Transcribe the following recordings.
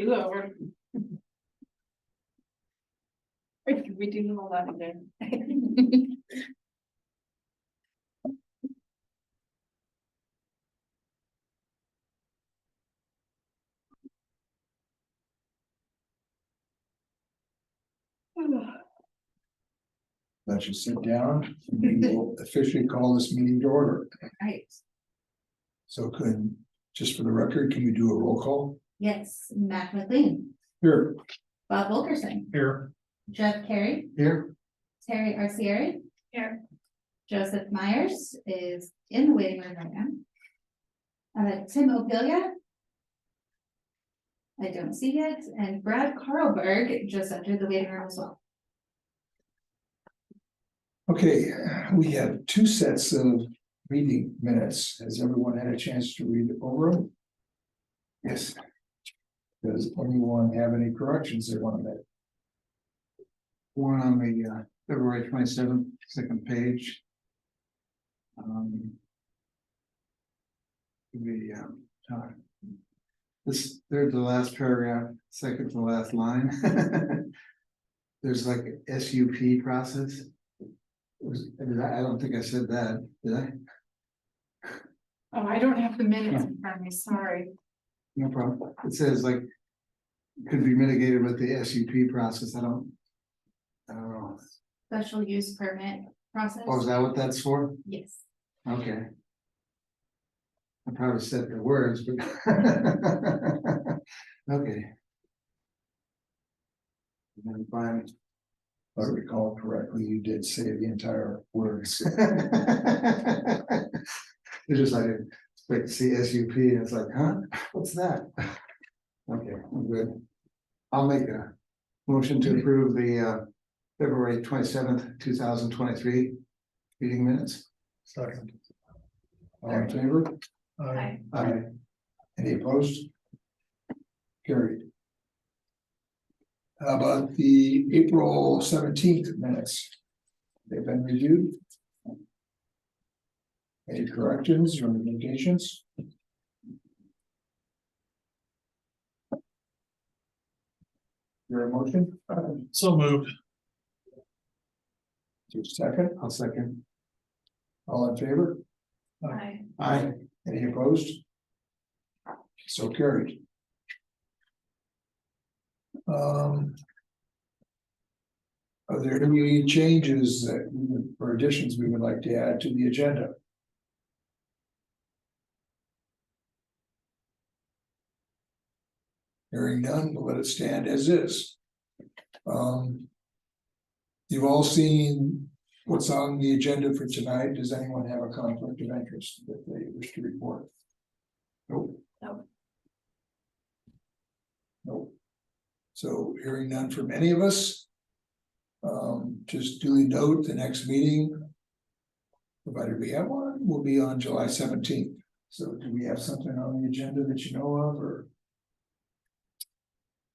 Do over. We do all that again. Let you sit down, and we will officially call this meeting to order. Right. So just for the record, can we do a roll call? Yes, Matt McLean, Here. Bob Wilkerson, Here. Jeff Carey, Here. Terry Arcieri. Here. Joseph Myers is in the waiting room right now. Tim Opilia. I don't see it, and Brad Carlberg just entered the waiting room as well. Okay, we have two sets of meeting minutes. Has everyone had a chance to read over them? Yes. Does anyone have any corrections they want to make? One on the February 27th, second page. This third to last paragraph, second to last line. There's like a SUP process. I don't think I said that, did I? Oh, I don't have the minutes in front of me, sorry. No problem. It says like could be mitigated with the SUP process. I don't know. Special use permit process. Oh, is that what that's for? Yes. Okay. I probably said the words, but okay. And then fine. If I recall correctly, you did say the entire words. It's just like expect to see SUP and it's like, huh? What's that? Okay, I'm good. I'll make a motion to approve the February 27th, 2023 meeting minutes. Second. All in favor? Aye. Aye. Any opposed? Carried. How about the April 17th minutes? They've been reviewed. Any corrections or indications? Your motion? So moved. Just a second. I'll second. All in favor? Aye. Aye. Any opposed? So carried. Are there any changes or additions we would like to add to the agenda? Hearing none, we'll let it stand as is. You've all seen what's on the agenda for tonight. Does anyone have a conflict of interest that they wish to report? Nope. Nope. Nope. So hearing none from any of us. Just duly note the next meeting, provided we have one, will be on July 17th. So do we have something on the agenda that you know of, or?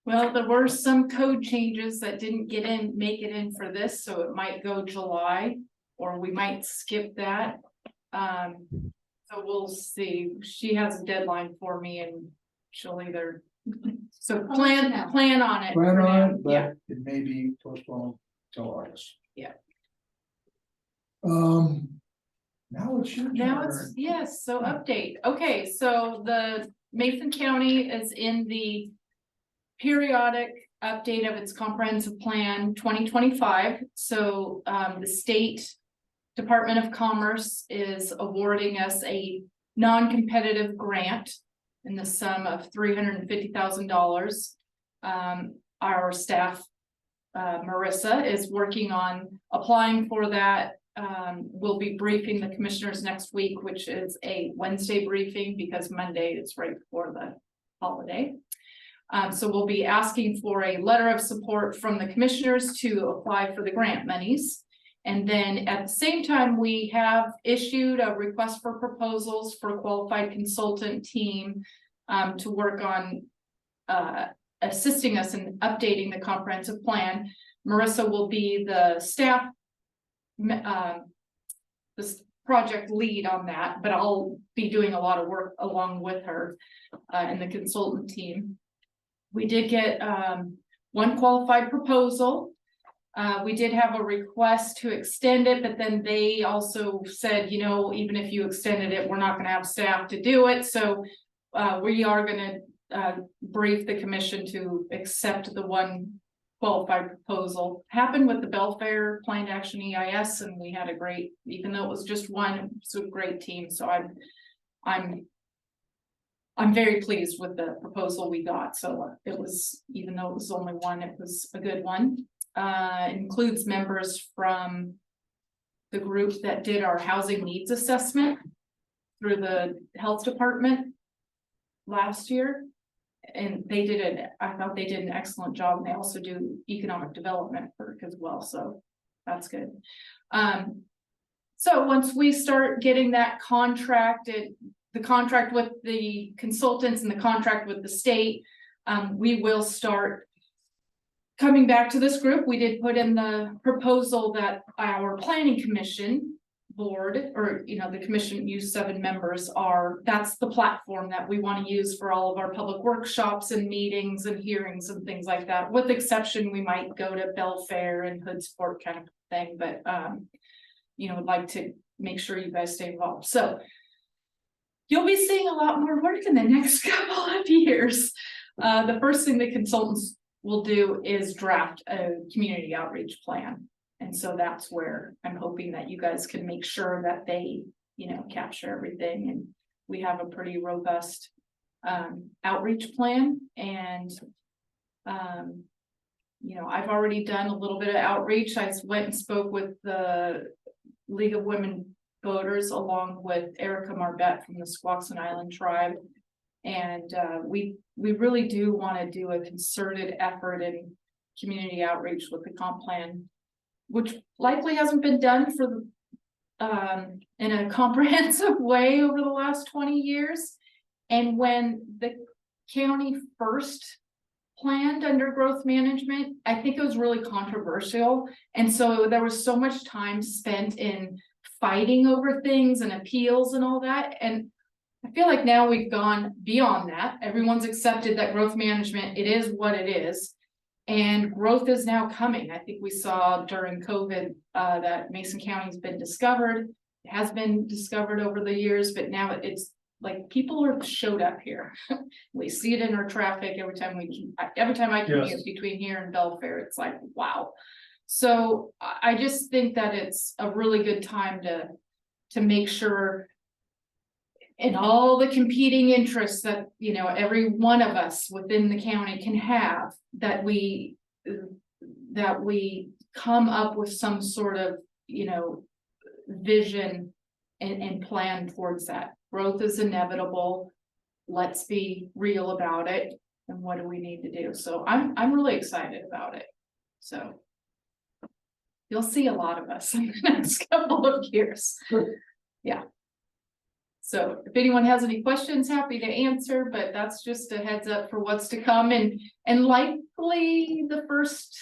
Well, there were some code changes that didn't make it in for this, so it might go July, or we might skip that. So we'll see. She has a deadline for me and she'll either, so plan on it. Plan for on now. it, but Yeah, it may be postponed till August. Yeah. Now it's your now turn. it's, yes, so update. Okay, so the Mason County is in the periodic update of its comprehensive plan 2025. So the state Department of Commerce is awarding us a non-competitive grant in the sum of $350,000. Our staff, Marissa, is working on applying for that. We'll be briefing the commissioners next week, which is a Wednesday briefing because Monday is right before the holiday. So we'll be asking for a letter of support from the commissioners to apply for the grant monies. And then at the same time, we have issued a request for proposals for a qualified consultant team to work on assisting us in updating the comprehensive plan. Marissa will be the staff, this project lead on that, but I'll be doing a lot of work along with her and the consultant team. we did get, one qualified proposal. We did have a request to extend it, but then they also said, you know, even if you extended it, we're not gonna have staff to do it, so. We are gonna, brief the commission to accept the one qualified proposal. Happened with the Belfair Planned Action EIS, and we had a great, even though it was just one, it's a great team, so I'm very pleased with the proposal we got, so it was, even though it was only one, it was a good one. Includes members from the group that did our housing needs assessment through the health department last year. And they did it, I thought they did an excellent job, and they also do economic development work as well, so that's good. So once we start getting that contracted, the contract with the consultants and the contract with the state, we will start coming back to this group. We did put in the proposal that our planning commission board, or, you know, the commission use 7 members are, that's the platform that we want to use for all of our public workshops and meetings and hearings and things like that. With exception, we might go to Belfair and Hoodsport kind of thing, but, you know, would like to make sure you guys stay involved. So you'll be seeing a lot more work in the next couple of years. The first thing the consultants will do is draft a community outreach plan. And so that's where I'm hoping that you guys can make sure that they, you know, capture everything. And we have a pretty robust outreach plan. And, you know, I've already done a little bit of outreach. I went and spoke with the League of Women Voters along with Erica Marbette from the Squaxin Island tribe. And we really do want to do a concerted effort in community outreach with the comp plan, which likely hasn't been done for in a comprehensive way over the last 20 years. And when the county first planned under growth management, I think it was really controversial. And so there was so much time spent in fighting over things and appeals and all that. And I feel like now we've gone beyond that. Everyone's accepted that growth management, it is what it is. And growth is now coming. I think we saw during COVID that Mason County has been discovered. It has been discovered over the years, but now it's like people are showed up here. We see it in our traffic every time I commute Yes. between here and Belfair. It's like, wow. So I just think that it's a really good time to make sure, and all the competing interests that, you know, every one of us within the county can have, that we come up with some sort of, you know, vision and plan towards that. Growth is inevitable. Let's be real about it. And what do we need to do? So I'm really excited about it. So you'll see a lot of us in the next couple of years. Yeah. So if anyone has any questions, happy to answer, but that's just a heads up for what's to come. And likely the first,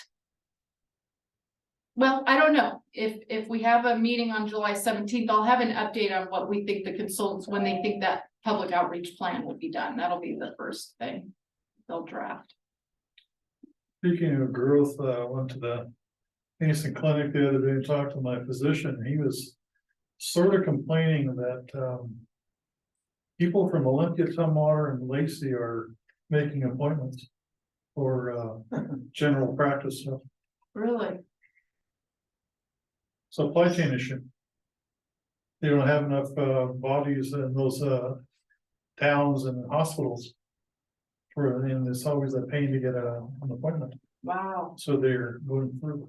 well, I don't know, if we have a meeting on July 17th, I'll have an update on what we think the consultants, when they think that public outreach plan will be done. That'll be the first thing they'll draft. Speaking of growth, I went to the Mason Clinic the other day and talked to my physician. He was sort of complaining that people from Olympia, Tumwater, and Lacey are making appointments for general practice stuff. Really? Supply chain issue. They don't have enough bodies in those towns and hospitals. And it's always a pain to get an appointment. Wow. So they're going through.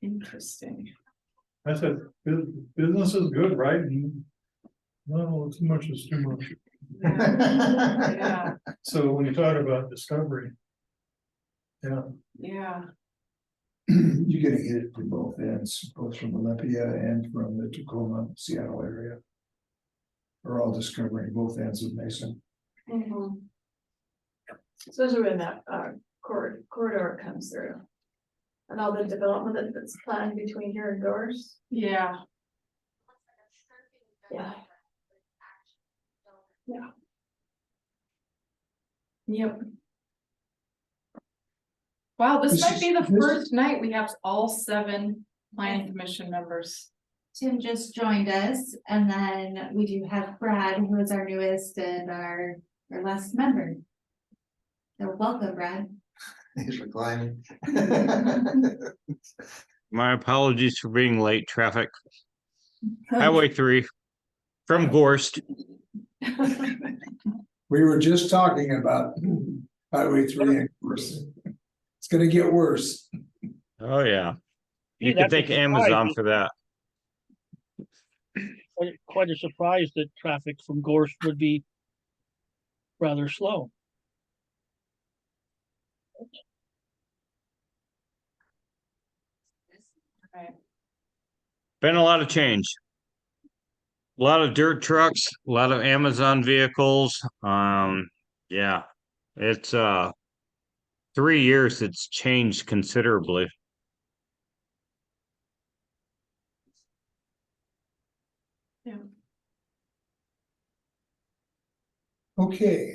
Interesting. I said, business is good, right? And, no, too much is too much. Yeah. So when you talk about discovery, yeah, Yeah. You're getting hit from both ends, both from Olympia and from the Tacoma, Seattle area. We're all discovering both ends of Mason. Mhm. Especially when that corridor comes through. And all the development that's planned between here and Doors. Yeah. Yeah. Yep. Wow, this This might be the is- this- first night we have all 7 planning commission members. Tim just joined us, and then we do have Brad, who is our newest and our last member. So welcome, Brad. He's reclining. My apologies for being late. Traffic. Highway 3 from Gorst. We were just talking about Highway 3 and worse. It's gonna get worse. Oh, yeah. You Yeah, could thank Amazon for that. Quite a surprise that traffic from Gorse would be rather slow. Been a lot of change. A lot of dirt trucks, a lot of Amazon vehicles. Yeah, it's 3 years. It's changed considerably. Okay,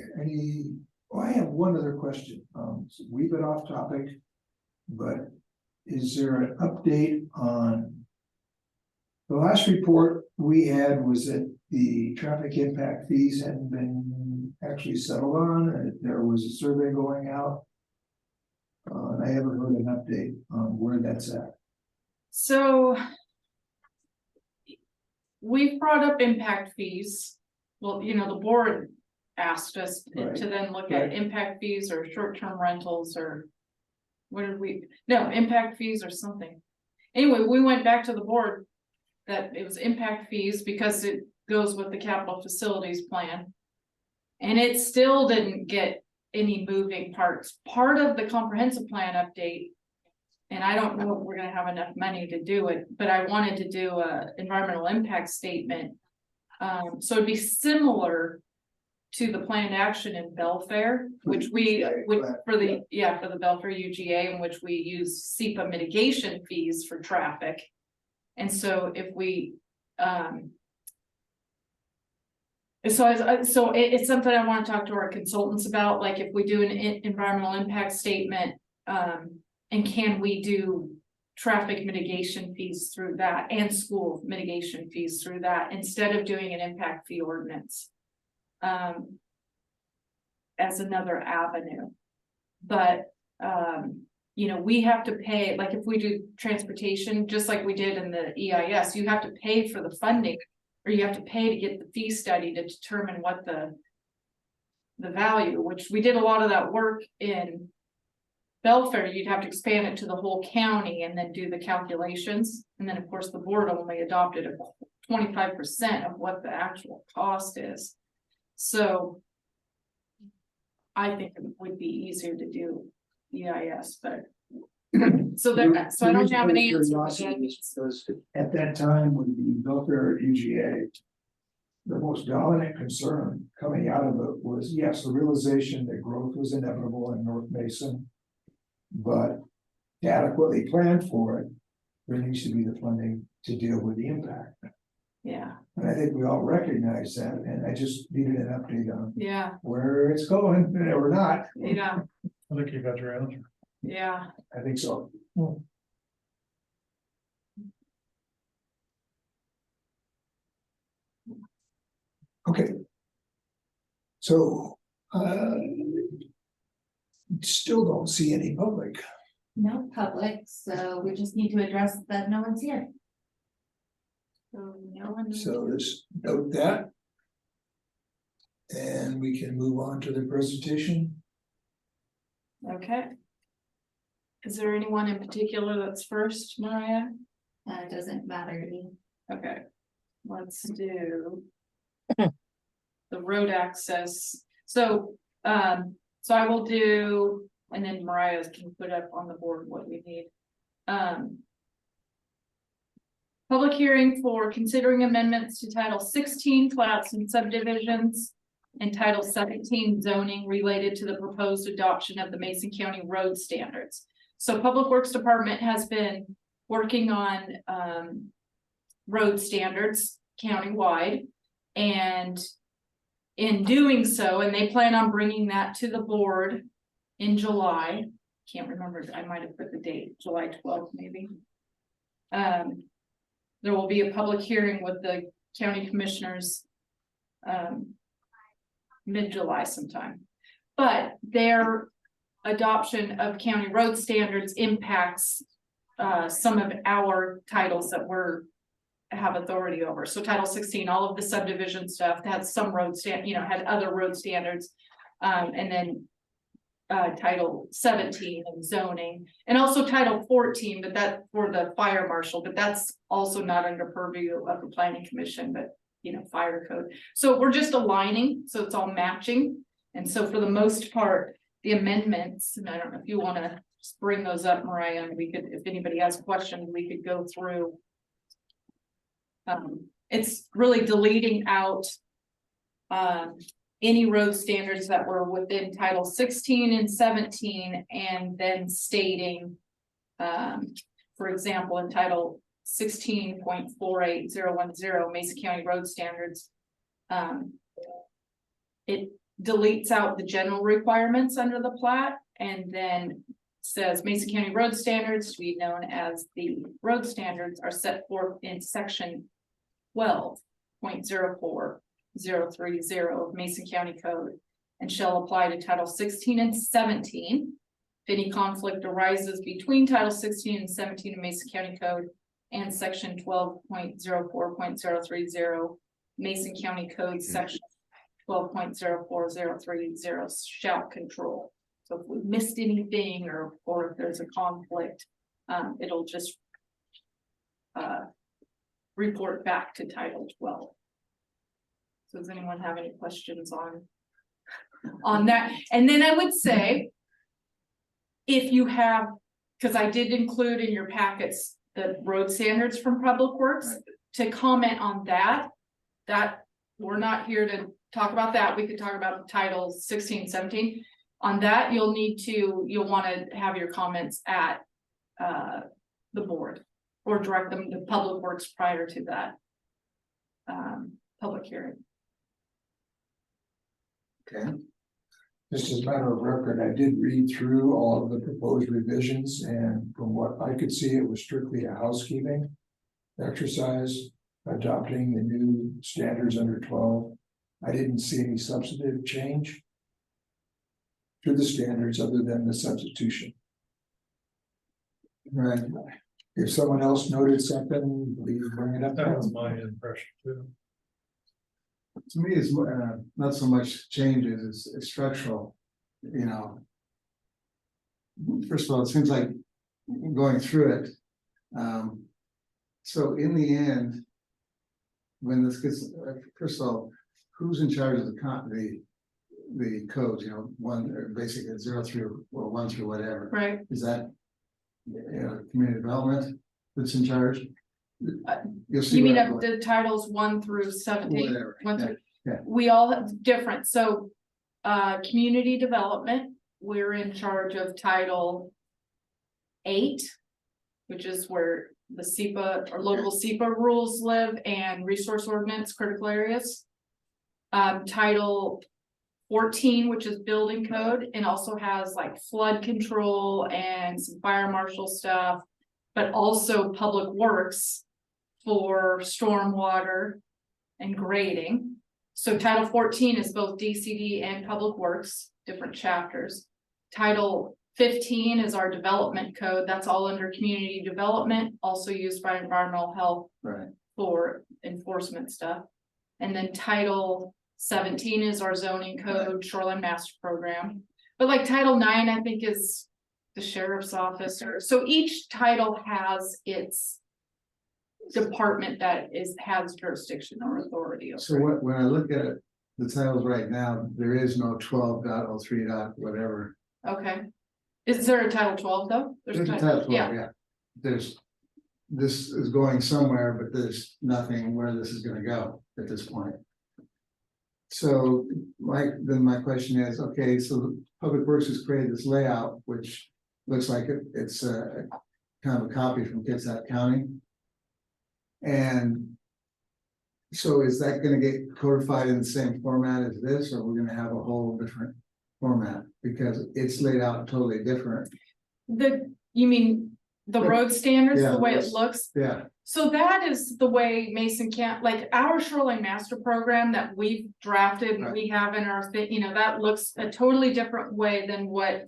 I have one other question. So we've been off topic. But is there an update on? The last report we had was that the traffic impact fees hadn't been actually settled on, and there was a survey going out. And I haven't heard an update on where that's at. So. We've brought up impact fees. Well, the board asked us Right. to then look Right. at impact fees or short-term rentals or. What did we, no, impact fees or something. Anyway, we went back to the board. That it was impact fees because it goes with the capital facilities plan. And it still didn't get any moving parts. Part of the comprehensive plan update. And I don't know if we're gonna have enough money to do it, but I wanted to do a environmental impact statement. So it'd be similar to the planned action in Belfair, which for the Belfair UGA, in which we use SEPA mitigation fees for traffic. And so if we, so it's something I want to talk to our consultants about, like if we do an environmental impact statement, and can we do traffic mitigation fees through that and school mitigation fees through that instead of doing an impact fee ordinance? As another avenue, but, we have to pay, like if we do transportation, just like we did in the EIS, you have to pay for the funding. Or you have to pay to get the fee study to determine what the value, which we did a lot of that work in Belfair. You'd have to expand it to the whole county and then do the calculations. And then of course the board only adopted 25% of what the actual cost is. So I think it would be easier to do EIS, but so I don't have an answer. Because at that time, when the Belfair UGA, the most dominant concern coming out of it was, yes, the realization that growth was inevitable in North Mason. But to adequately plan for it, there needs to be the funding to deal with the impact. Yeah, And I think we all recognize that, and I just needed an update on yeah, where it's going, or not. yeah, I think you got your answer. yeah. I think so. Okay. So, still don't see any public. No public, so we just need to address that no one's here. So no one. So just note that. And we can move on to the presentation. Okay. Is there anyone in particular that's first, Mariah? It doesn't matter to me. Okay, let's do the road access. So I will do, and then Mariah can put up on the board what we need. Public hearing for considering amendments to Title 16 flats and subdivisions and Title 17 zoning related to the proposed adoption of the Mason County road standards. So Public Works Department has been working on road standards countywide, and in doing so, and they plan on bringing that to the board in July. can't remember, I might have put the date, July 12th, maybe. There will be a public hearing with the county commissioners. Mid-July sometime, but their adoption of county road standards impacts some of our titles that have authority over. So Title 16, all of the subdivision stuff had some road had other road standards. And then Title 17 and zoning, and also Title 14, but that for the fire marshal, but that's also not under purview of the planning commission, but fire code. So we're just aligning, so it's all matching. And so for the most part, the amendments, and I don't know if you want to bring those up, Mariah, and we could, if anybody has questions, we could go through. It's really deleting out any road standards that were within Title 16 and 17, and then stating, for example, in Title 16.48010 Mason County Road Standards. It deletes out the general requirements under the plat and then says Mason County Road Standards, to be known as the road standards, are set forth in section 12.04030 of Mason County Code and shall apply to Title 16 and 17. If any conflict arises between Title 16 and 17 of Mason County Code and section 12.04.030 Mason County Code section 12.04030 shall control. So if we missed anything or if there's a conflict, it'll just report back to Title 12. So does anyone have any questions on that? And then I would say, if you have, because I did include in your packets the road standards from Public Works, to comment on that we're not here to talk about that. We could talk about Title 16, 17. On that, you'll want to have your comments at the board or direct them to Public Works prior to that public hearing. Okay. Just as a matter of record, I did read through all of the proposed revisions, and from what I could see, it was strictly a housekeeping exercise, adopting the new standards under 12. I didn't see any substantive change to the standards other than the substitution. Right. If someone else noted something, please bring it up. That was my impression too. To me, it's not so much changes, it's structural, First of all, it seems like going through it. So in the end, when this gets, first of all, who's in charge of the codes, one, or basically 0 through or 1 through whatever. Right. Is that, community development that's in charge? You'll see. You mean of the titles 1 through 17? Whatever. 1 through, yeah. We all have different. So community development, we're in charge of Title 8, which is where the SEPA or local SEPA rules live, and resource ordinance critical areas. Title 14, which is building code, and also has like flood control and some fire marshal stuff, but also public works for stormwater and grading. So Title 14 is both DCD and public works, different chapters. Title 15 is our development code. That's all under community development, also used by environmental health for enforcement stuff. And then Title 17 is our zoning code, shoreline master program. But like Title 9, I think, is the sheriff's office. So each title has its department that has jurisdiction or authority over. So when I look at the titles right now, there is no 12.03. Whatever. Okay. Is there a Title 12 though? There's a Title 12, yeah. This is going somewhere, but there's nothing where this is going to go at this point. So then my question is, okay, so Public Works has created this layout, which looks like it's a kind of a copy from Kitsap County. And so is that going to get codified in the same format as this, or we're going to have a whole different format? Because it's laid out totally different. You mean the road standards, Yeah, the way it yes. looks? Yeah, So that is the way Mason can't, like our shoreline master program that we've drafted and Right. we have in our thing, that looks a totally different way than what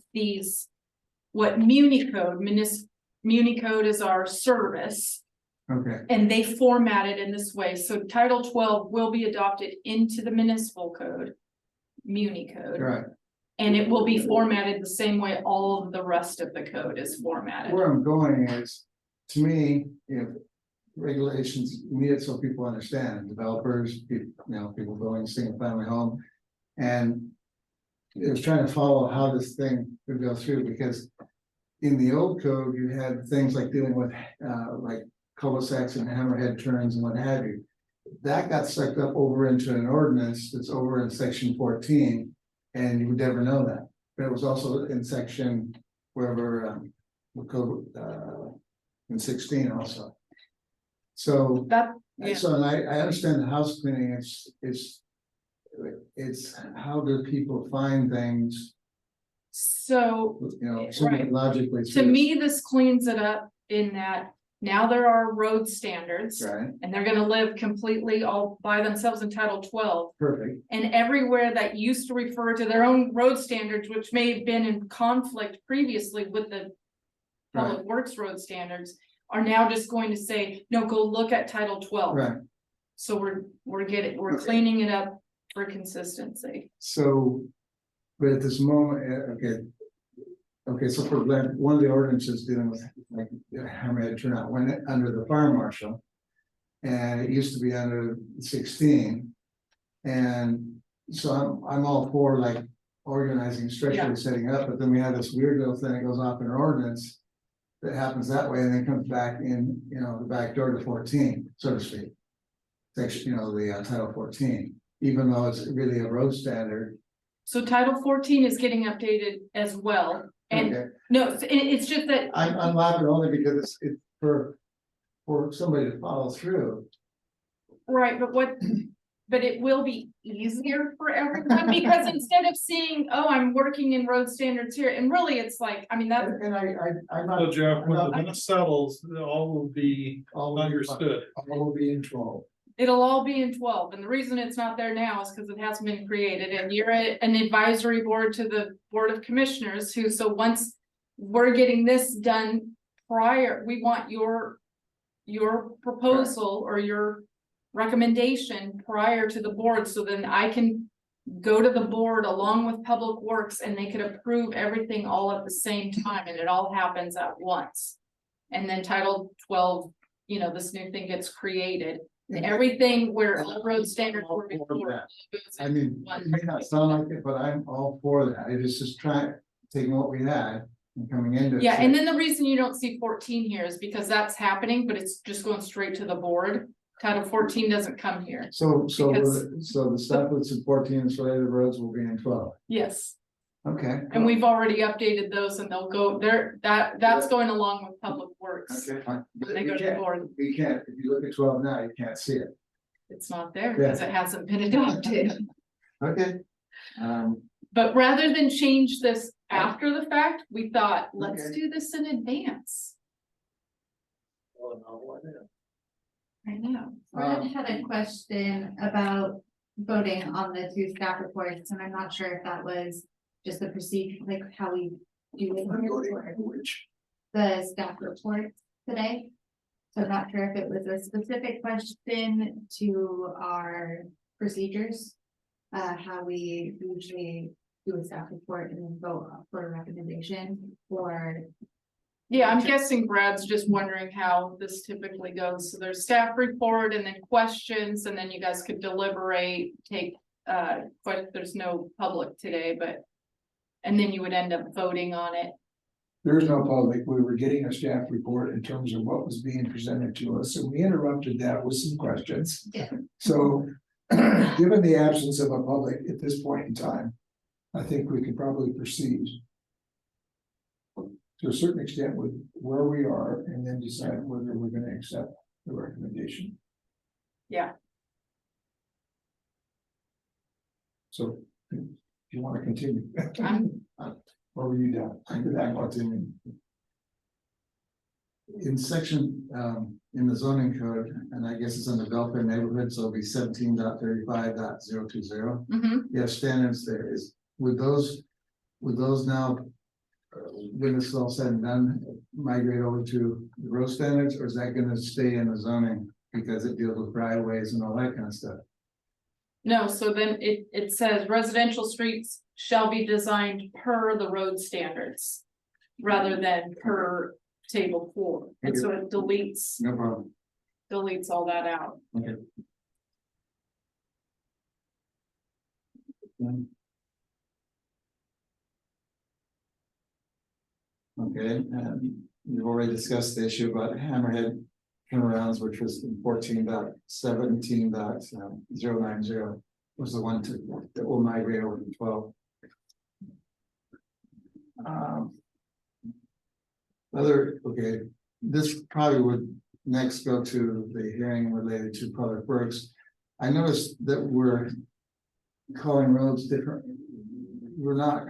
Muni code, Muni code is our service. okay, And they format it in this way, so Title 12 will be adopted into the municipal code. Muni code, right. and it will be formatted the same way all of the rest of the code is formatted. Where I'm going is, to me, regulations, you need it so people understand, developers, people building single family home. And it was trying to follow how this thing would go through, because in the old code, you had things like dealing with, like cul-de-sacs and hammerhead turns and what have you. That got sucked up over into an ordinance that's over in section 14, and you would never know that. But it was also in section wherever, the code, in 16 also. So, Yeah. so, and I understand the house cleaning, it's how do people find things, So somewhat logically. to through me, this cleans it up in that now there are road standards. this, right, And they're gonna live completely all by themselves in Title 12. perfect, And everywhere that used to refer to their own road standards, which may have been in conflict previously with the Public Works road standards, are now just going to say, no, go look at Title 12. right. So we're Okay. cleaning it up for consistency. So, but at this moment, okay, so for example, one of the ordinances dealing with like hammerhead turnout went under the fire marshal. And it used to be under 16. And so I'm all for like organizing, structurally setting up, but then we have this weird little thing that goes off in our ordinance. That happens that way and then comes back in, the back door to 14, so to speak. Section, the Title 14, even though it's really a road standard. So Title 14 is getting updated as well. And Okay. no, it's just that. I'm laughing only because it's for somebody to follow through. Right, but it will be easier for everyone, because instead of seeing, oh, I'm working in road standards here, and really it's like, I mean, that. And I'm So not. Jeff, when the dust settles, it all will be All understood. will be in 12. It'll all be in 12, and the reason it's not there now is because it hasn't been created, and you're an advisory board to the Board of Commissioners so once we're getting this done prior, we want your proposal or your recommendation prior to the board, so then I can go to the board along with Public Works and they could approve everything all at the same time, and it all happens at once. And then Title 12, this new thing gets created. Everything where all road standards were before. I mean, it may not sound like it, but I'm all for that. It is just taking what we had and coming into. Yeah, and then the reason you don't see 14 here is because that's happening, but it's just going straight to the board. Title 14 doesn't come here. So because- the stuff that's in 14 is related roads will be in 12. Yes, Okay. and we've already updated those and they'll go there. That's going along with Public Works. Okay, fine. But They go to the board. we can't, if you look at 12 now, you can't see it. It's not there because it hasn't been adopted. Okay. But rather than change this after the fact, we thought, let's Okay. do this in advance. I know. Brad had a question about voting on the 2 staff reports, and I'm not sure if that was just the procedure, like how we do it here for the staff report today. So I'm not sure if it was a specific question to our procedures, how we usually do a staff report and then vote for a recommendation, or Yeah, I'm guessing Brad's just wondering how this typically goes. So there's staff report and then questions, and then you guys could deliberate, take, but there's no public today, and then you would end up voting on it. There's no public. We were getting a staff report in terms of what was being presented to us, and we interrupted that with some questions. Yeah. So, given the absence of a public at this point in time, I think we could probably proceed to a certain extent with where we are, and then decide whether we're going to accept the recommendation. Yeah. So, if you want to continue, I'm- or were you done? I'm continuing. in section, in the zoning code, and I guess it's on developer neighborhoods, so it'll be 17.35.020. Mhm. You have standards there, would those now, when it's all said and done, migrate over to the road standards, or is that gonna stay in the zoning? Because it deals with driveways and all that kind of stuff. No, so then it says residential streets shall be designed per the road standards. Rather than per table 4, and so it deletes No problem. all that out. Okay. Okay, and we've already discussed the issue about hammerhead turnarounds, which was in 14.17.090 was the one that will migrate over to 12. Okay, this probably would next go to the hearing related to public works. I noticed that we're calling roads different. We're not,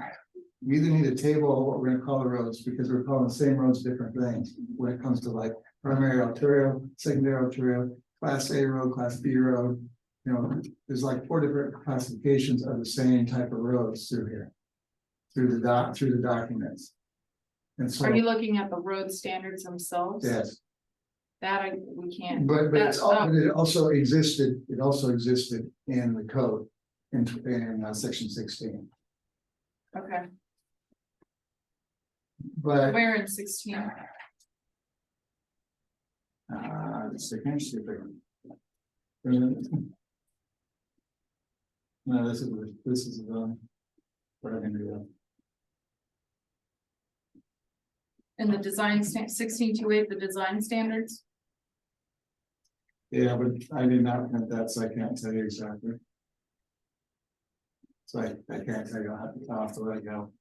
we either need a table of what we're gonna call the roads, because we're calling the same roads different things when it comes to like primary arterial, secondary arterial, class A road, class B road. You know, there's like 4 different classifications of the same type of roads through here. Through the documents. And so. Are you looking at the road standards themselves? Yes, We can't. but That's but it also existed in the code in section 16. Okay, But where in 16? let's see, can I see if I can- No, this is what I'm gonna do. In the design 1628, the design standards? Yeah, but I did not print that, so I can't tell you exactly. So I can't tell you off the let go.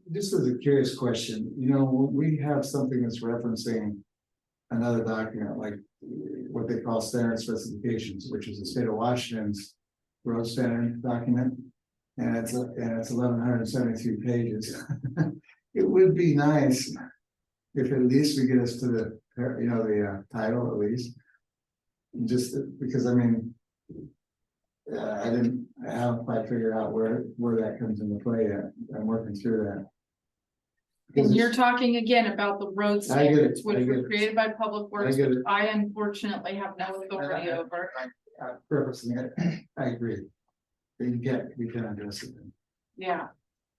This is a curious question, you know, when we have something that's referencing another document, like what they call standard specifications, which is the state of Washington's road standard document. And it's 1172 pages. It would be nice if at least we get us to the, the title at least. Just because, I mean, I haven't quite figured out where that comes into play yet. I'm working through that. And you're talking again about the road I get it, standards, which were created by Public Works, get which it. I unfortunately have no authority over. Purposely, I agree. But we can address it. Yeah.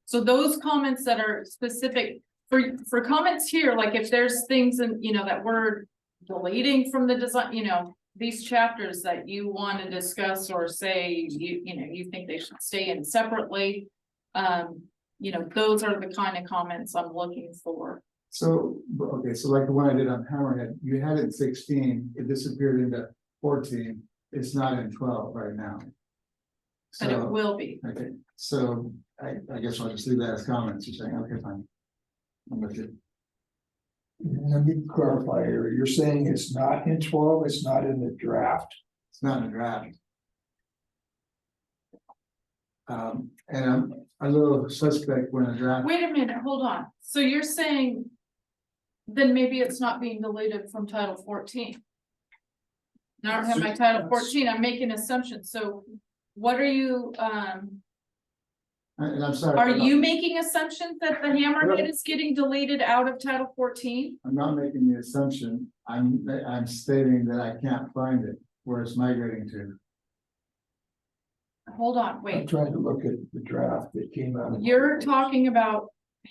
So those comments that are specific for comments here, like if there's things in, that we're deleting from the design, these chapters that you want to discuss or say, you think they should stay in separately. Those are the kind of comments I'm looking for. So, okay, so like the one I did on Hammerhead, you had it in 16, it disappeared into 14, it's not in 12 right now. And it So, will be. okay, so I guess I'll just leave that as comments, you're saying, okay, fine. I'm with you. Let me clarify here, you're saying it's not in 12, it's not in the draft? It's not in a draft. And I'm a little suspect when a draft. Wait a minute, hold on. So you're saying then maybe it's not being deleted from Title 14. Now I don't have my Title 14, I'm making assumptions. So what are you, And I'm sorry. are you making assumptions that the hammerhead is getting deleted out of Title 14? I'm not making the assumption, I'm stating that I can't find it where it's migrating to. Hold on, I'm wait. trying to look at the draft that came out. You're talking about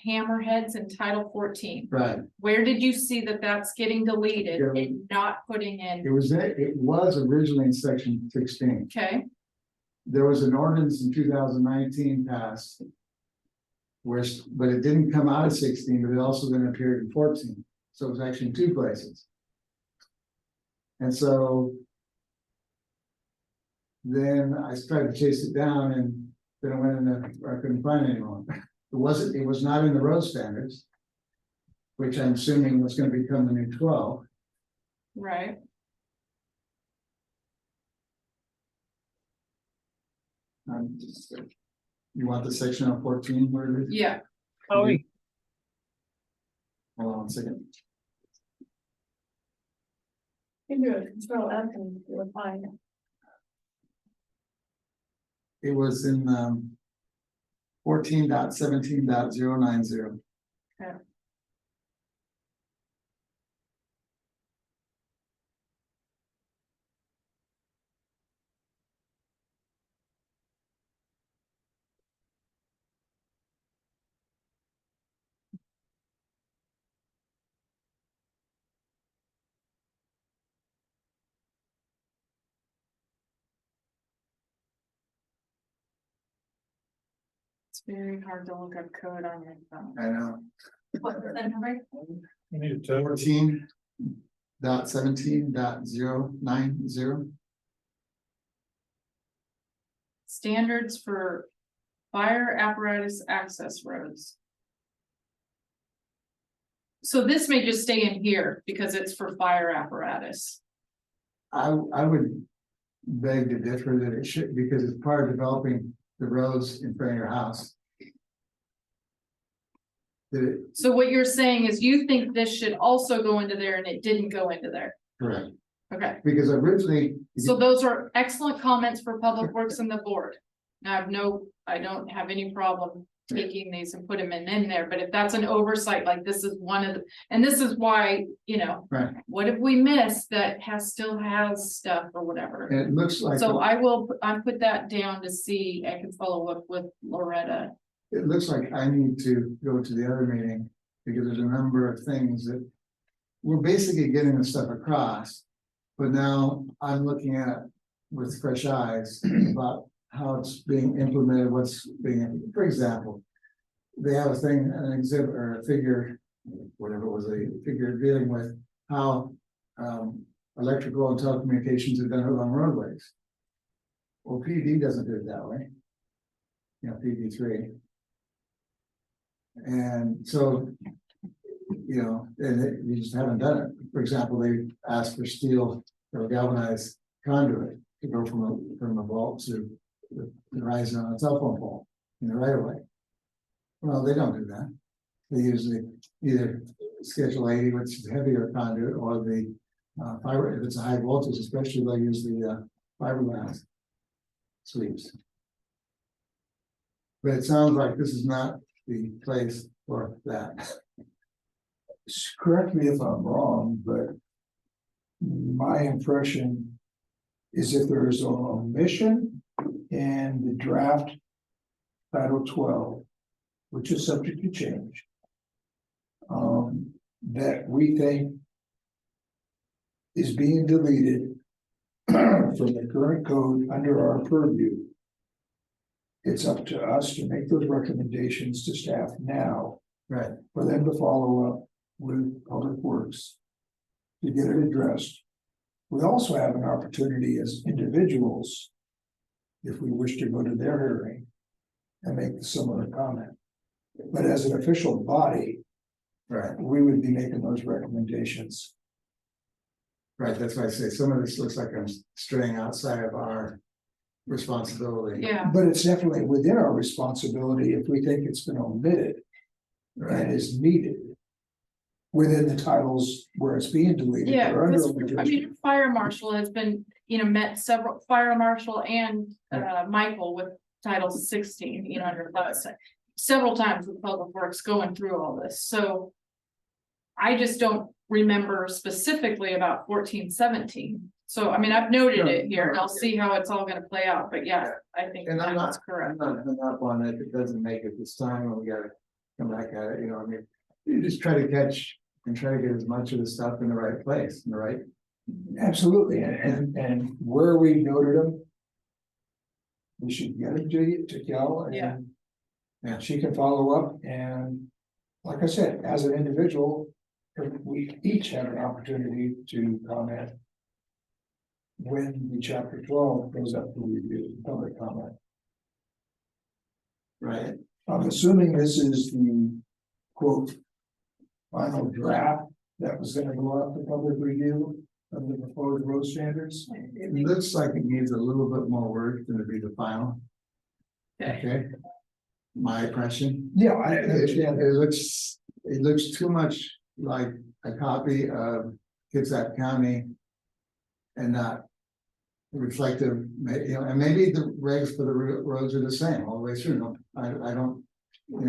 hammerheads in Title 14. Right, Where did you see that that's getting deleted Yeah. and not putting in? it was originally in section 16. Okay, There was an ordinance in 2019 passed. But it didn't come out of 16, but it also then appeared in 14. So it was actually in 2 places. And so. Then I tried to chase it down and then I went in there, I couldn't find anyone. It was not in the road standards. Which I'm assuming was gonna become the new 12. right. You want the section on 14 where it is? Yeah, Howie, Hold on a second. You can do a control F and you'll find it. It was in 14.17.090. It's very hard to look up code on your phone. I know. What's the number? We need to. 14.17.090. Standards for fire apparatus access roads. So this may just stay in here because it's for fire apparatus. I would beg to differ that it should, because it's part of developing the roads in front of your house. That it, So what you're saying is you think this should also go into there and it didn't go into there. correct, Okay, because originally. so those are excellent comments for Public Works and the board. Now, I don't have any problem taking these and put them in there, but if that's an oversight, like this is one of the, and this is why, Right, what have we missed that still has stuff or whatever? and it looks like. So I put that down to see, I can follow up with Loretta. It looks like I need to go to the other meeting, because there's a number of things that. We're basically getting the stuff across, but now I'm looking at it with fresh eyes about how it's being implemented, what's being, for example. They have a thing, an exhibit or a figure, whatever it was, a figure dealing with how electrical and telecommunications are done along roadways. Well, PD doesn't do it that way. PD3. And so, and you just haven't done it. For example, they asked for steel or galvanized conduit to go from a vault to the rise on a telephone pole in the right of way. Well, they don't do that. They usually either Schedule 80, which is heavier conduit, or the fiber, if it's a high voltage, especially they'll use the fiberglass sleeves. But it sounds like this is not the place for that. Correct me if I'm wrong, but my impression is if there is an omission in the draft Title 12, which is subject to change, that we think is being deleted from the current code under our purview. It's up to us to make those recommendations to staff now, Right. for them to follow up with Public Works to get it addressed. We also have an opportunity as individuals, if we wish to go to their hearing and make a similar comment. But as an official body, Right, we would be making those recommendations. right, that's why I say some of this looks like I'm straying outside of our responsibility. Yeah, But it's definitely within our responsibility if we think it's been omitted and is needed within the titles where it's being deleted. yeah, or under 'cause, omission. fire marshal has been, met several, fire marshal and Michael with Title 16, under last several times with Public Works going through all this, so. I just don't remember specifically about 1417. So I've noted it here and I'll see how it's all gonna play out, but yeah, I think And I'm that's not correct. hung up on it, if it doesn't make it this time, and we gotta come back at it, you just try to catch and try to get as much of the stuff in the right place, in the right. Absolutely, and where we noted them. We should get them to Kel Yeah. and she can follow up, and like I said, as an individual, we each have an opportunity to comment. When the chapter 12 goes up for review, public comment. Right. I'm assuming this is the quote. Final draft that was gonna go up for public review of the proposed road standards. It looks like it needs a little bit more work than to be the final. Okay. Okay. my impression. Yeah, I understand. It looks too much like a copy of Kitsap County. And not reflective, and maybe the regs for the roads are the same all the way through. I don't,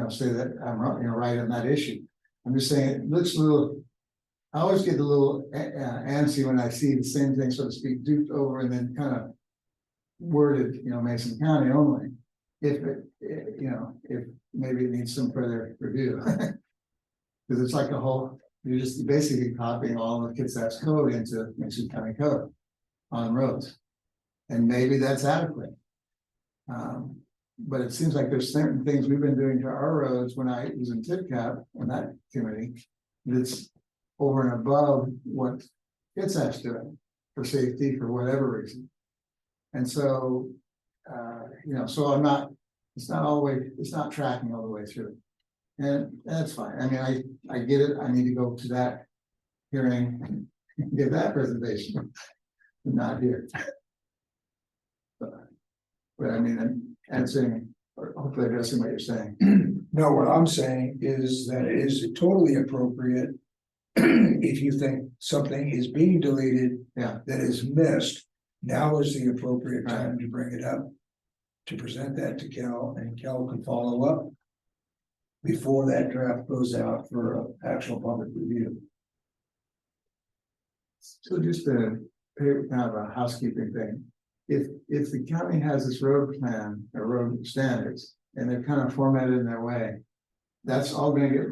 say that I'm right on that issue. I'm just saying it looks a little. I always get a little antsy when I see the same thing, so to speak, duped over and then kind of worded, Mason County only. If if maybe it needs some further review. Because it's like a whole, you're just basically copying all of Kitsap's code into Mason County code on roads. And maybe that's adequate. But it seems like there's certain things we've been doing to our roads when I was in TIPCAP on that committee. That's over and above what Kitsap's doing for safety for whatever reason. And so, so I'm not, it's not tracking all the way through. And that's fine. I mean, I get it. I need to go to that hearing and give that presentation. Not here. But I mean, I'm answering, or hopefully addressing what you're saying. No, what I'm saying is that it is totally appropriate. If you think something is being deleted. Yeah. That is missed, now is the appropriate time to bring it up. To present that to Cal, and Cal can follow up. Before that draft goes out for actual public review. So just a kind of a housekeeping thing. If the county has this road plan or road standards and they're kind of formatted in their way, that's all gonna get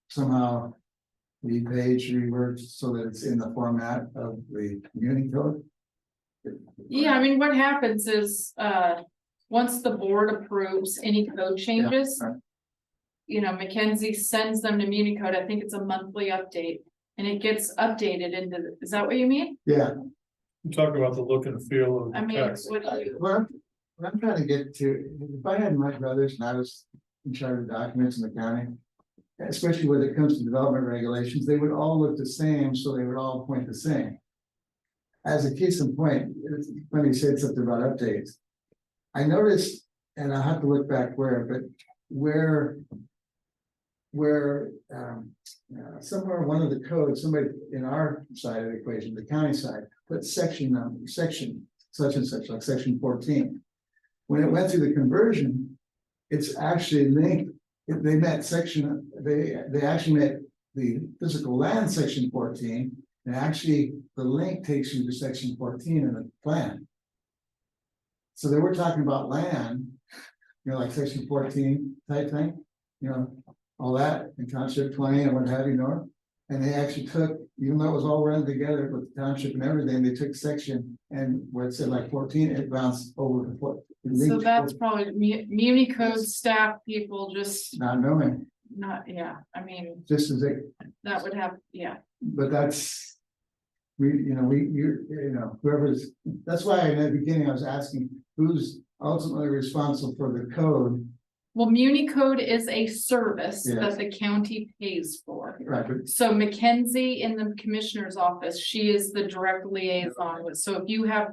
somehow repaged, reworked so that it's in the format of the community code. Yeah, I mean, what happens is, once the board approves any code changes. right. Mackenzie sends them to Municode, I think it's a monthly update, and it gets updated into, is that what you mean? Yeah, Talk about the look and feel of I the mean, text. what do you, what I'm trying to get to, if I had my brothers and I was in charge of documents in the county, especially when it comes to development regulations, they would all look the same, so they would all point the same. As a case in point, it's funny you said something about updates. I noticed, and I have to look back where somewhere one of the codes, somebody in our side of the equation, the county side, put section such and such, like section 14. When it went through the conversion, it's actually linked. They met section, they actually met the physical land section 14, and actually the link takes you to section 14 in the plan. So they were talking about land, like section 14 type thing, all that in township 20 and what have you, north. And they actually took, even though it was all run together with the township and everything, they took section and where it said like 14, it bounced over to 14. so that's probably Municode staff people just Not knowing, not, yeah, I mean, just as they, that would have, yeah. but that's, whoever's, that's why in the beginning I was asking who's ultimately responsible for the code. Well, Municode is a service Yes. that the county pays for. Right, but So Mackenzie in the commissioner's office, she is the direct liaison with, so if you have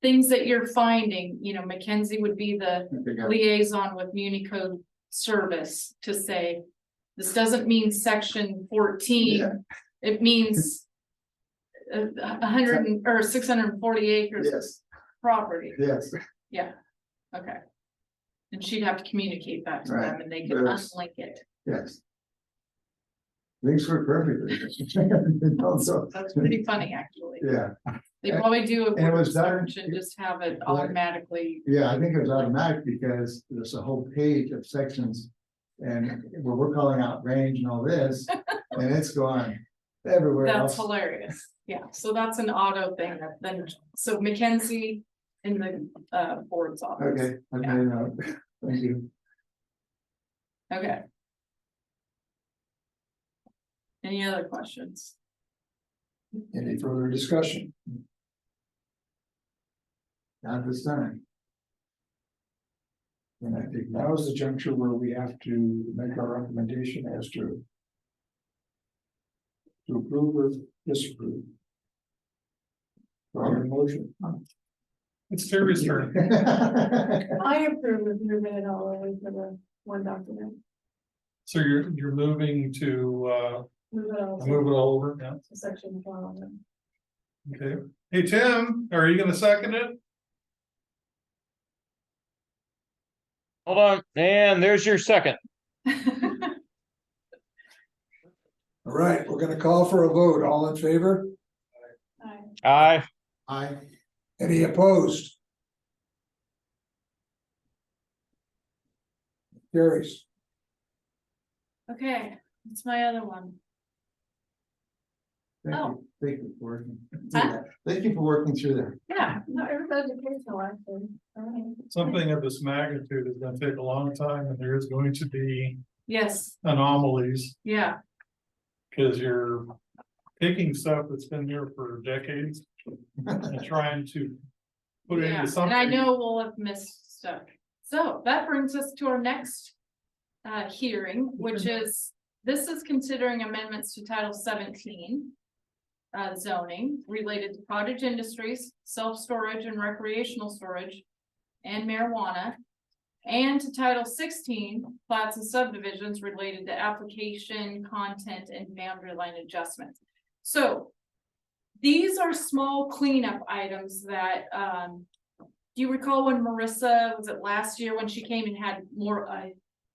things that you're finding, Mackenzie would be the they got liaison with Municode service to say, this doesn't mean section 14, Yeah. it means 640 acres of yes, property. yes, Yeah, okay. And she'd have to communicate that to Right. them and they could Yes. unlink it. yes. Things work perfectly. Also, That's pretty funny, actually. yeah, They probably do a And it was done- search and just have it automatically. yeah, I think it was automatic because there's a whole page of sections. And where we're calling out range and all this, and it's going everywhere That's else. hilarious. Yeah, so that's an auto thing that then, so Mackenzie in the board's office. Okay, I made a note. Thank you. Okay. Any other questions? Any further discussion? Not this time. And I think now is the juncture where we have to make our recommendation as to approve or disapprove. Our motion. It's Terry's turn. I approve of moving it all over to the one document. So you're moving to, Move it all move it all over, yeah, to section 12. okay. Hey, Tim, are you gonna second it? Hold on, and there's your second. All right, we're gonna call for a vote. All in favor? Aye. I, Any opposed? Carries. Okay, that's my other one. thank you for working. through Huh? that. Thank you for working through that. Yeah, Not everybody's occasional, actually. All right. Something of this magnitude is gonna take a long time, and there is going to be yes, anomalies, yeah, because you're taking stuff that's been there for decades and trying to put it yeah, into something. and I know we'll have missed stuff. So that brings us to our next hearing, which is, this is considering amendments to Title 17 zoning related to cottage industries, self-storage and recreational storage, and marijuana, and to Title 16 plats and subdivisions related to application, content, and boundary line adjustments. So these are small cleanup items that, do you recall when Marissa, was it last year when she came and had more,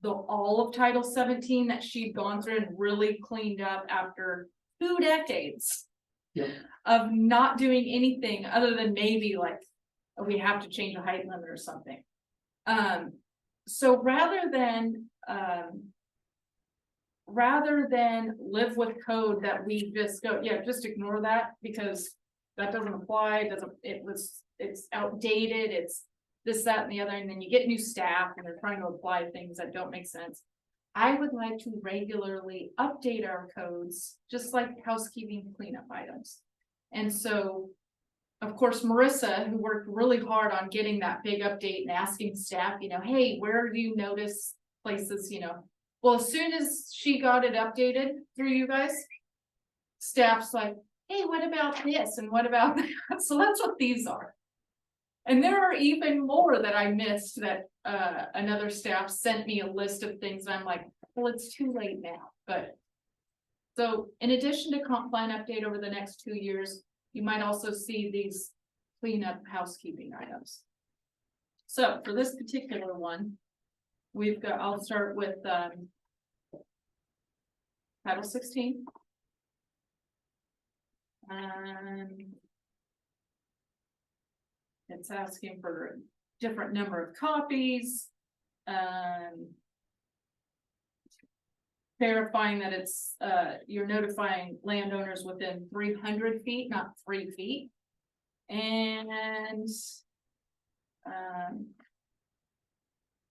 all of Title 17 that she'd gone through and really cleaned up after 2 decades Yep. of not doing anything other than maybe like, we have to change the height limit or something. So rather than live with code that we just go, yeah, just ignore that because that doesn't apply, it's outdated, it's this, that, and the other, and then you get new staff and they're trying to apply things that don't make sense. I would like to regularly update our codes, just like housekeeping cleanup items. And so, of course, Marissa, who worked really hard on getting that big update and asking staff, hey, where do you notice places, well, as soon as she got it updated through you guys, staff's like, hey, what about this? And what about that? So that's what these are. And there are even more that I missed that another staff sent me a list of things. And I'm like, well, it's too late now. But so in addition to comp plan update over the next 2 years, you might also see these cleanup housekeeping items. So for this particular one, I'll start with Title 16. It's asking for a different number of copies. Verifying that it's, you're notifying landowners within 300 feet, not 3 feet. And,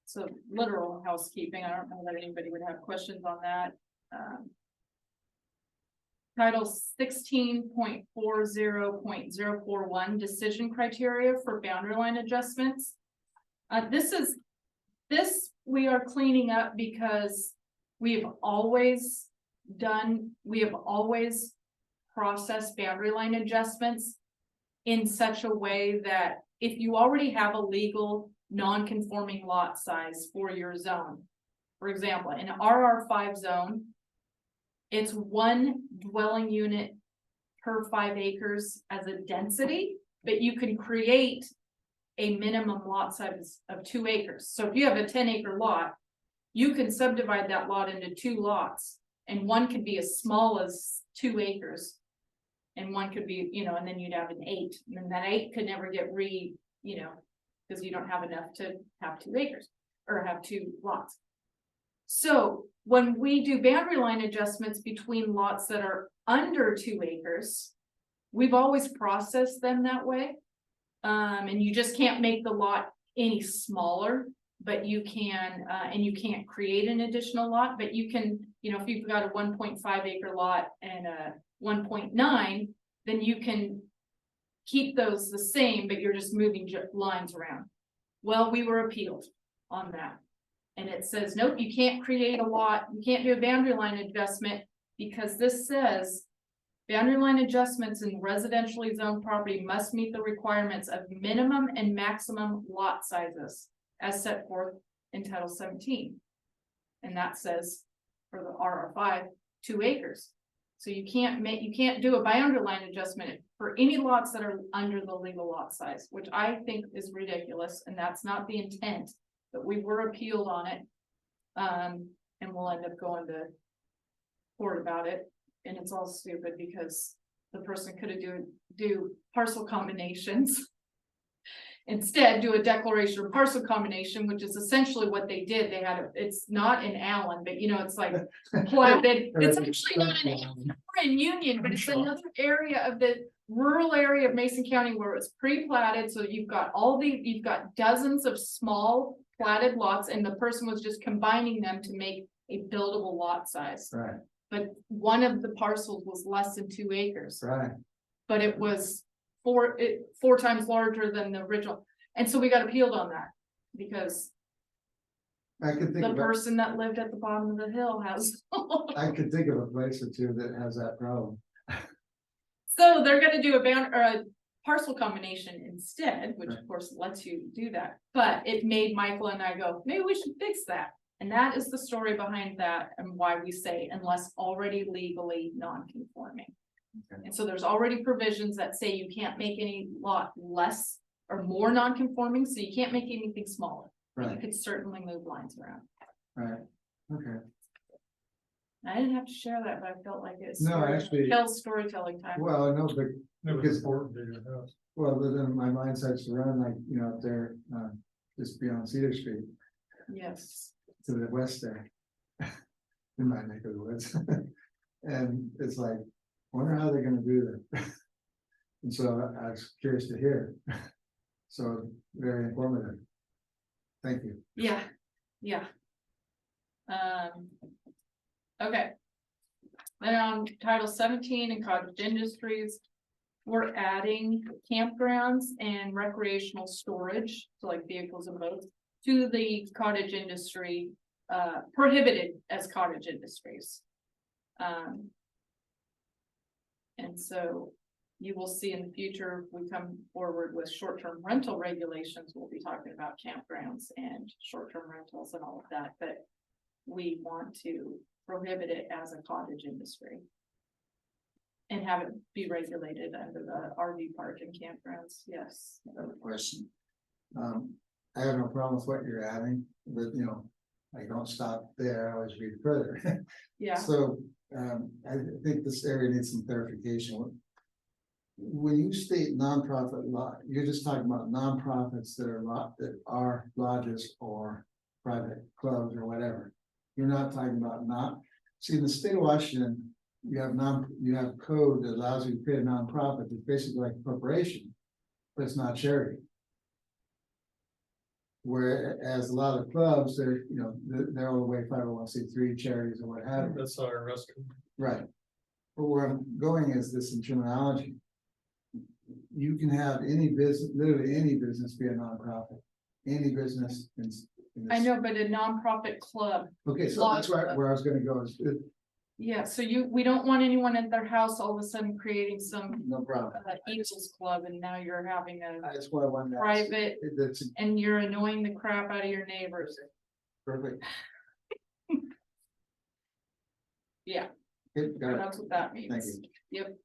so literal housekeeping, I don't know that anybody would have questions on that. Title 16.40.041 decision criteria for boundary line adjustments. This we are cleaning up because we have always processed boundary line adjustments in such a way that if you already have a legal non-conforming lot size for your zone, for example, in RR5 zone, it's 1 dwelling unit per 5 acres as a density, but you can create a minimum lot size of 2 acres. So if you have a 10-acre lot, you can subdivide that lot into 2 lots, and one could be as small as 2 acres. And one could be, and then you'd have an 8, and then that 8 could never get because you don't have enough to have 2 acres or have 2 lots. So when we do boundary line adjustments between lots that are under 2 acres, we've always processed them that way. And you just can't make the lot any smaller, but you can, and you can't create an additional lot, but you can, if you've got a 1.5 acre lot and a 1.9, then you can keep those the same, but you're just moving lines around. Well, we were appealed on that. And it says, nope, you can't create a lot, you can't do a boundary line adjustment because this says boundary line adjustments in residentially zoned property must meet the requirements of minimum and maximum lot sizes as set forth in Title 17. And that says for the RR5, 2 acres. So you can't do a boundary line adjustment for any lots that are under the legal lot size, which I think is ridiculous, and that's not the intent. But we were appealed on it. And we'll end up going to court about it, and it's all stupid because the person could have do parcel combinations. Instead, do a declaration of parcel combination, which is essentially what they did. They had it's not in Allen, but it's like platted. It's actually not in Allen or in Union, but it's another area of the rural area of Mason County where it's pre-platted. So you've got dozens of small platted lots, and the person was just combining them to make a buildable lot size. Right, But one of the parcels was less than 2 acres. right. But it was four times larger than the original. And so we got appealed on that because I could think the of, person that lived at the bottom of the hill has. I could think of a place or two that has that problem. So they're gonna do a parcel combination instead, which of course lets you do that. But it made Michael and I go, maybe we should fix that. And that is the story behind that and why we say unless already legally non-conforming. Okay. And so there's already provisions that say you can't make any lot less or more non-conforming, so you can't make anything smaller. You Right, could certainly move lines around. right, okay. I didn't have to share that, but I felt like it's No, actually- Kel's storytelling time. Well, no, but, It was Because- important to your house. well, but then my mind starts to run like, up there, just beyond Cedar Street Yes. to the west there. In my neck of the woods. And it's like, wonder how they're gonna do that. And so I was curious to hear. So very informative. Thank you. Yeah, yeah. Okay. Then on Title 17 and cottage industries, we're adding campgrounds and recreational storage, so like vehicles and boats, to the cottage industry, prohibited as cottage industries. And so you will see in the future, if we come forward with short-term rental regulations, we'll be talking about campgrounds and short-term rentals and all of that, but we want to prohibit it as a cottage industry and have it be regulated under the RV park and campgrounds. Yes. I have a question. I have no problem with what you're adding, but I don't stop there, I always read further. Yeah. So, I think this area needs some clarification. When you state nonprofit lot, you're just talking about nonprofits that are lodges or private clubs or whatever. You're not talking about see, in the state of Washington, you have code that allows you to create a nonprofit, it's basically like a corporation, but it's not charity. Whereas a lot of clubs, they're all the way 501c3 charities or what have you. That's our rescue. Right. But where I'm going is this in terminology. You can have any business, literally any business be a nonprofit, any business in I this. know, but a nonprofit club. Okay, so that's where I was gonna go, is Yeah, so we don't want anyone at their house all of a sudden creating some no problem. Eagles club and now you're having a That's why I wanted to ask. private That's and you're annoying the crap out of your neighbors. perfect. Yeah, Okay, got it. that's what that means. Thank you. Yep.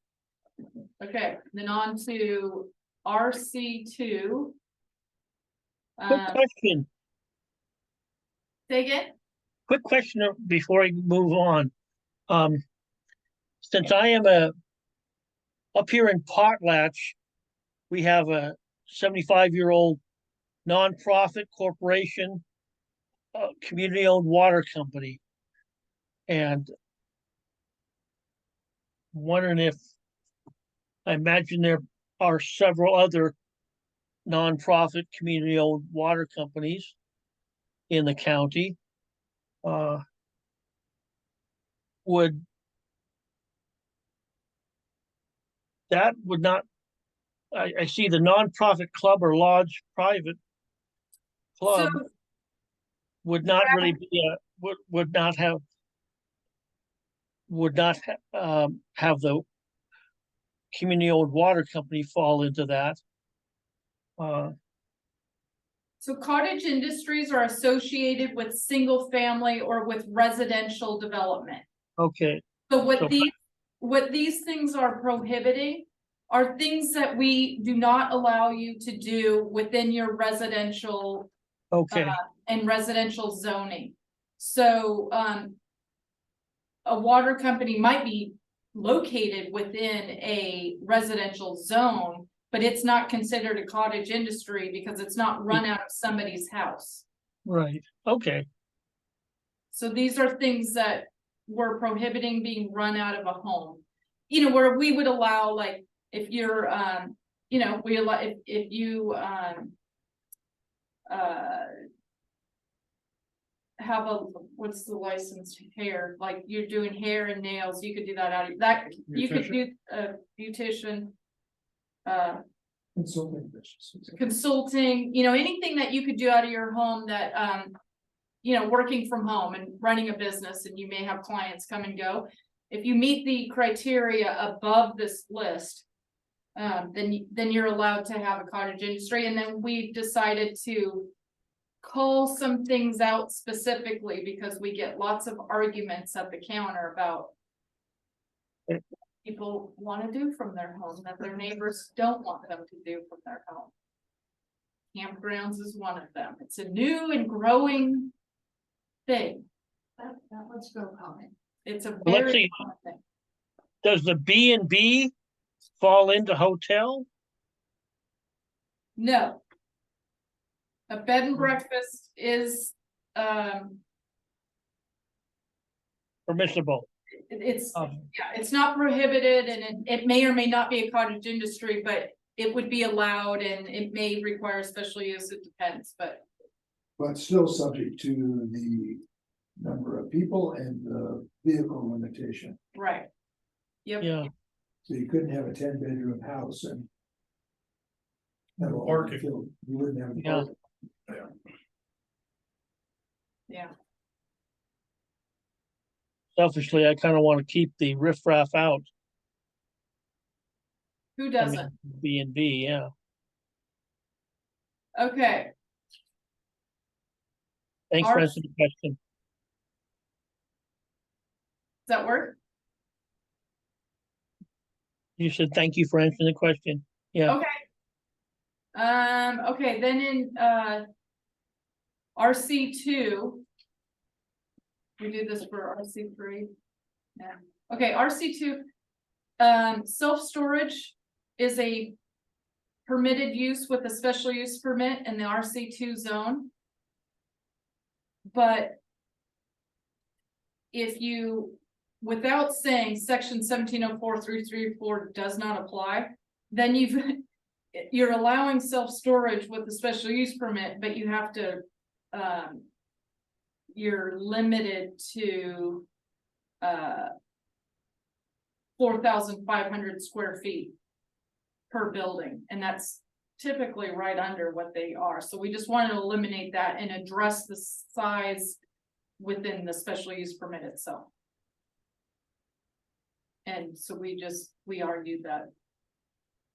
Okay, then on to RC2. Quick question, Say again? quick question before I move on. Since I am up here in Potlatch, we have a 75-year-old nonprofit corporation, community-owned water company. And wondering if, I imagine there are several other nonprofit community-owned water companies in the county. Would not, I see the nonprofit club or lodge private club So would not really be would not have have the community owned water company fall into that. So So cottage industries are associated with single family or with residential development. Okay, So So- what these things are prohibiting are things that we do not allow you to do within your residential okay, and residential zoning. So, a water company might be located within a residential zone, but it's not considered a cottage industry because it's not run out of somebody's house. right, okay, So these are things that we're prohibiting being run out of a home. You know, where we would allow, like, if you're, you know, we allow, if you, have a, what's the licensed hair, like you're doing hair and nails, you could do that out of, that, you could do a beautician. Consulting business. Consulting, you know, anything that you could do out of your home that, you know, working from home and running a business, and you may have clients come and go. If you meet the criteria above this list, then you're allowed to have a cottage industry. And then we decided to call some things out specifically because we get lots of arguments at the counter about what people want to do from their home that their neighbors don't want them to do from their home. Campgrounds is one of them. It's a new and growing thing. That one's real common. It's a Well, let's very see. common thing. does the B and B fall into hotel? No. A bed and breakfast is, Permissible? it's, Um, yeah, it's not prohibited, and it may or may not be a cottage industry, but it would be allowed, and it may require special use, it depends, but. But still subject to the number of people and the vehicle limitation. Right. Yep. Yeah, So you couldn't have a 10-bedroom house and. have all the Parking. field. You wouldn't have. Yeah. parking. Yeah, selfishly, I kind of want to keep the riffraff out. who I mean, doesn't? B and B, yeah. Okay, Thanks for Our- answering the question. does that work? You said thank you for answering the question. Yeah. Okay. Okay, then in, RC2. We do this for RC3. Yeah, okay, RC2. Self-storage is a permitted use with a special use permit in the RC2 zone. But if you, without saying section 1704-334 does not apply, then you're allowing self-storage with a special use permit, but you have to, you're limited to 4,500 square feet per building, and that's typically right under what they are. So we just wanted to eliminate that and address the size within the special use permit itself. And so we argued that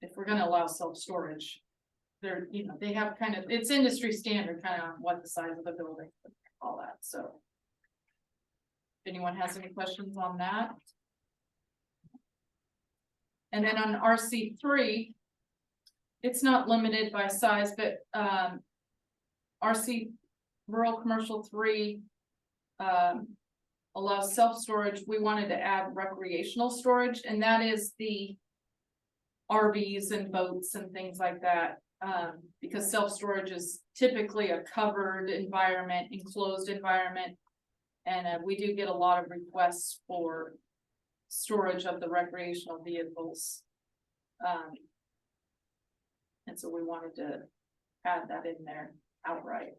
if we're gonna allow self-storage, they're, you know, they have kind of, it's industry standard kind of on what the size of the building, all that, so. If anyone has any questions on that? And then on RC3, it's not limited by size, but RC rural commercial 3 allows self-storage. We wanted to add recreational storage, and that is the RVs and boats and things like that. Because self-storage is typically a covered environment, enclosed environment. And we do get a lot of requests for storage of the recreational vehicles. And so we wanted to add that in there outright,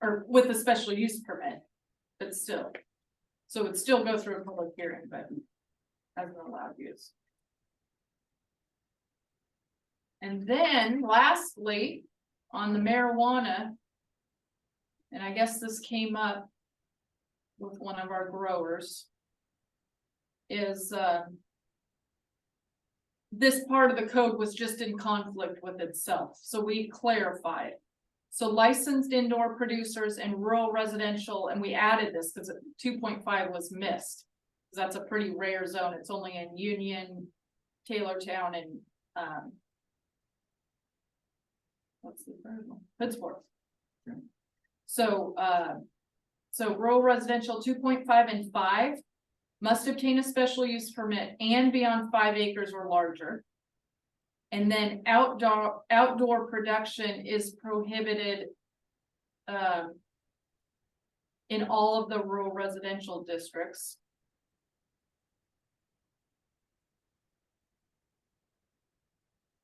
or with a special use permit, but still. So it would still go through a public hearing, but as an allowed use. And then lastly, on the marijuana, and I guess this came up with one of our growers, is this part of the code was just in conflict with itself, so we clarified. So licensed indoor producers and rural residential, and we added this because 2.5 was missed. 'Cause that's a pretty rare zone. It's only in Union, Taylortown, and what's the third one? Pittsburgh. So rural residential 2.5 and 5 must obtain a special use permit and be on 5 acres or larger. And then outdoor production is prohibited in all of the rural residential districts.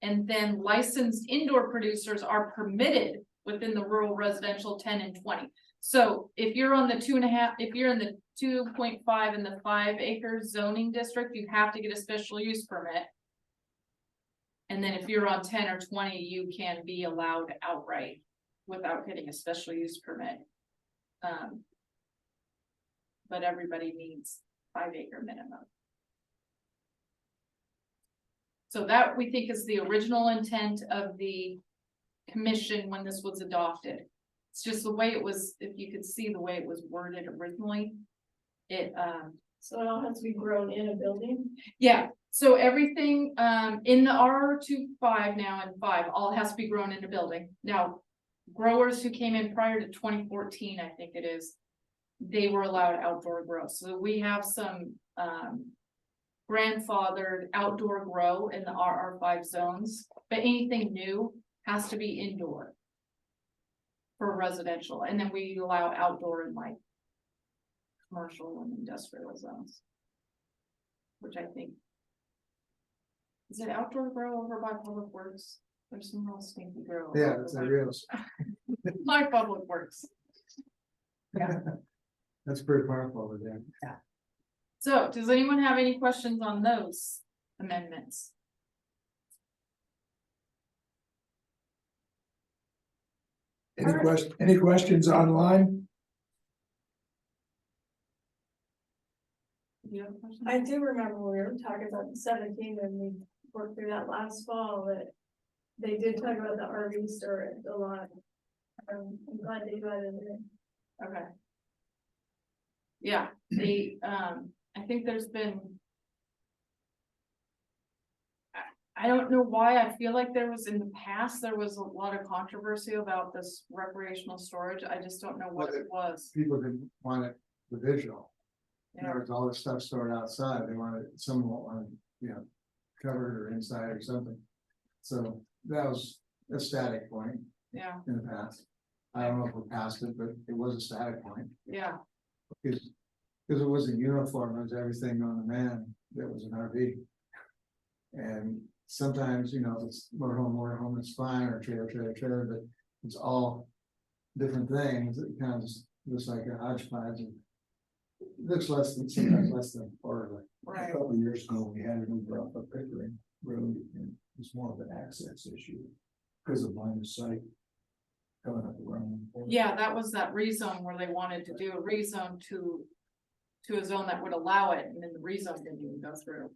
And then licensed indoor producers are permitted within the rural residential 10 and 20. So if you're on the 2.5, if you're in the 2.5 and the 5 acre zoning district, you have to get a special use permit. And then if you're on 10 or 20, you can be allowed outright without getting a special use permit. But everybody needs 5 acre minimum. So that we think is the original intent of the commission when this was adopted. It's just the way it was, if you could see the way it was worded originally. So it all has to be grown in a building? Yeah, so everything in the R25 now and 5 all has to be grown in a building. Now, growers who came in prior to 2014, I think it is, they were allowed outdoor grow. So we have some grandfathered outdoor grow in the RR5 zones, but anything new has to be indoor for residential, and then we allow outdoor in like commercial and industrial zones, which I think is it outdoor grow over by Public Works? There's some real stinky grow. Yeah, that's a real, My Public Works. that's pretty powerful over there. So, does anyone have any questions on those amendments? Any questions online? Do you have a question? I do remember when we were talking about the 17 and we worked through that last fall, that they did talk about the RV storage a lot. I'm glad they got it in. Okay. Yeah, I think there's been. I don't know why, I feel like there was in the past, there was a lot of controversy about this recreational storage, I just don't know what it was. People didn't want it, the visual. Yeah. There was all this stuff stored outside, they wanted, someone wanted, covered or inside or something. So that was a static point Yeah, in the past. I don't know if we're past it, but it was a static point. yeah, Because it wasn't uniform, it was everything on the man that was an RV. And sometimes, it's motorhome, it's fine, or trailer, but it's all different things. It kind of just looks like a hodgepodge. And looks sometimes less than orderly. right, A couple of years ago, we had it over off of Pickering Road, and it's more of an access issue because of line of sight coming up around. yeah, that was that rezone where they wanted to do a rezone to a zone that would allow it, and then the rezone didn't even go through.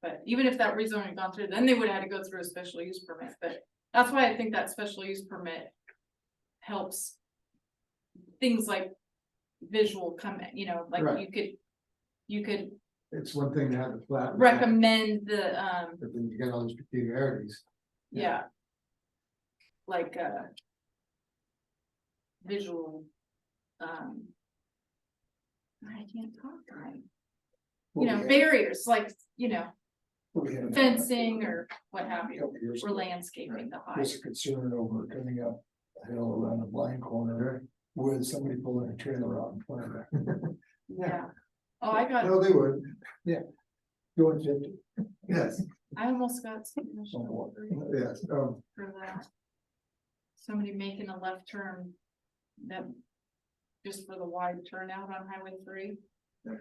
But even if that rezone had gone through, then they would have had to go through a special use permit, but that's why I think that special use permit helps things like visual comment, like Right. you could It's one thing to have the flat. recommend the, But then you get all these peculiarities. yeah. Like, visual, I can't talk right. Barriers, like, fencing or what have you, or landscaping the high. There's a concern over coming up a hill around a blind corner with somebody pulling a trailer out in front of it. Yeah. Oh, I got, No, they would, Going 50. yes, I almost got something Somewhat. yes, for that. Somebody making a left turn that just for the wide turnout on Highway 3.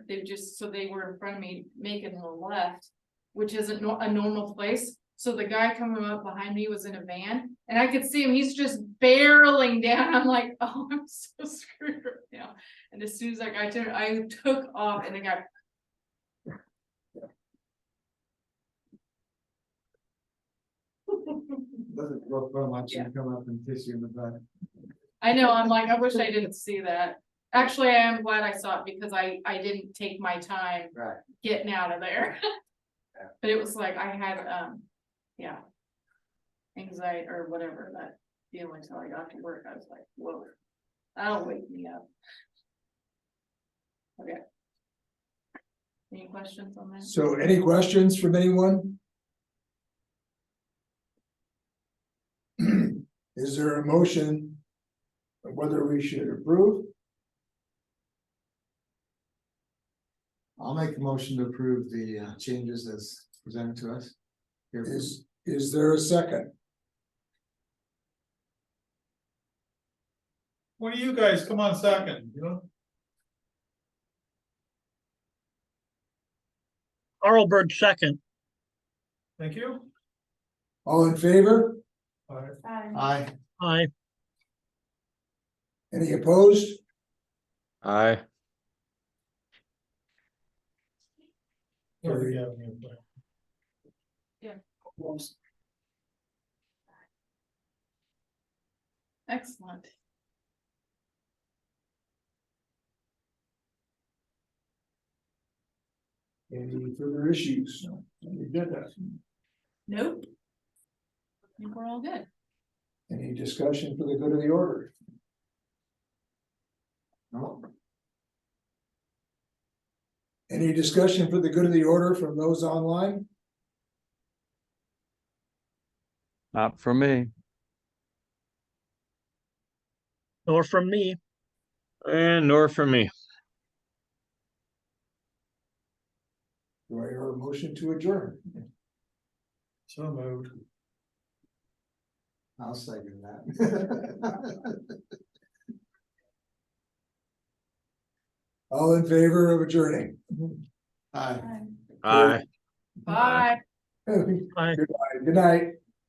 They were in front of me making a left, which isn't a normal place. So the guy coming up behind me was in a van and I could see him, he's just barreling down. I'm like, oh, I'm so screwed right now. And as soon as that guy turned, I took off and the guy. doesn't look fun, watch Yeah. them come up and kiss you in the butt. I know, I'm like, I wish I didn't see that. Actually, I am glad I saw it because I didn't take my time Right. getting out of there. Yeah. But it was like I had, yeah. Anxiety or whatever that feeling till I got to work. I was like, whoa, that'll wake me up. Okay. Any questions on that? So any questions from anyone? Is there a motion of whether we should approve? I'll make a motion to approve the changes as presented to us. Here. Is there a second? What do you guys, come on second, you know? Arlberg second. Thank you. All in favor? All right. Aye. Aye. Any opposed? Aye. Carried. Excellent. Any further issues? We did that. Nope. I think we're all good. Any discussion for the good of the order? No. Any discussion for the good of the order from those online? Not for me. Nor from me. And nor for me. Do I hear a motion to adjourn? So moved. I'll second that. All in favor of adjourning? Aye. Aye. Bye. Good Aye. night.